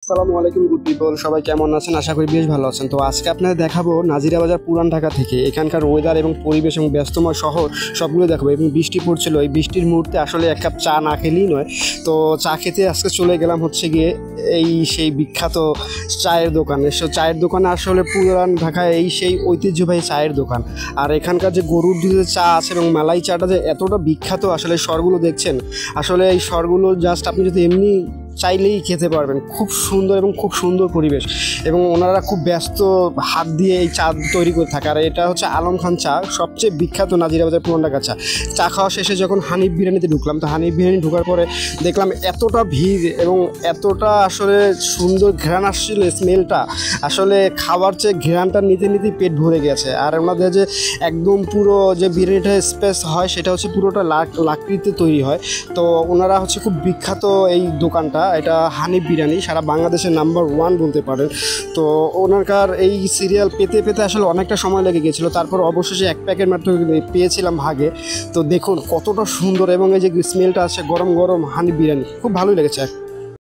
আসসালামু আলাইকুম good people, সবাই কেমন আছেন? আশা করি বেশ ভালো আছেন। তো আজকে আপনাদের দেখাবো নাজিরা বাজার পুরান ঢাকা থেকে এখানকার ওয়েদার এবং পরিবেশ এবং ব্যস্তময় শহর সবগুলো দেখাবো। এবং বৃষ্টি পড়ছিল, এই বৃষ্টির মুহূর্তে আসলে এক কাপ চা না খেলেই নয়। তো চা খেতে আজকে চলে গেলাম হচ্ছে গিয়ে সেই বিখ্যাত চায়ের দোকানে। চায়ের দোকানে আসলে পুরান ঢাকায় সেই ঐতিহ্যবাহী চায়ের দোকান। আর এখানকার যে গরুর দুধের চা আছে এবং মালাই চাটা যে এতটা বিখ্যাত, আসলে স্বরগুলো দেখছেন, আসলে এই স্বরগুলো জাস্ট আপনি যদি এমনি চাইলেই খেতে পারবেন। খুব সুন্দর এবং খুব সুন্দর পরিবেশ, এবং ওনারা খুব ব্যস্ত হাত দিয়ে এই চা তৈরি করে থাকে। আর এটা হচ্ছে আলম খান চা, সবচেয়ে বিখ্যাত নাজিরা বাজার পুরান ঢাকা চা। চা খাওয়া শেষে যখন হানিফ বিরিয়ানিতে ঢুকলাম, তো হানিফ বিরিয়ানি ঢোকার পরে দেখলাম এতটা ভিড় এবং এতটা আসলে সুন্দর ঘ্রাণ আসছিল, স্মেলটা আসলে খাবার চেয়ে ঘ্রাণটা নিতে নিতেই পেট ভরে গেছে। আর ওনাদের যে একদম পুরো যে বিরিয়ানিটা স্পেস হয় সেটা হচ্ছে পুরোটা লাকড়িতে তৈরি হয়। তো ওনারা হচ্ছে খুব বিখ্যাত এই দোকানটা, এটা হানিফ বিরিয়ানি, সারা বাংলাদেশের নাম্বার 1 বলতে পারেন। তো ওনারকার এই সিরিয়াল পেতে পেতে আসলে অনেকটা সময় লেগে গেছিলো। তারপর অবশেষে এক প্যাকেট মাত্র পেয়েছিলাম ভাগে। তো দেখুন কতটা সুন্দর, এবং এই যে স্মেলটা আছে গরম গরম হানিফ বিরিয়ানি, খুব ভালোই লেগেছে।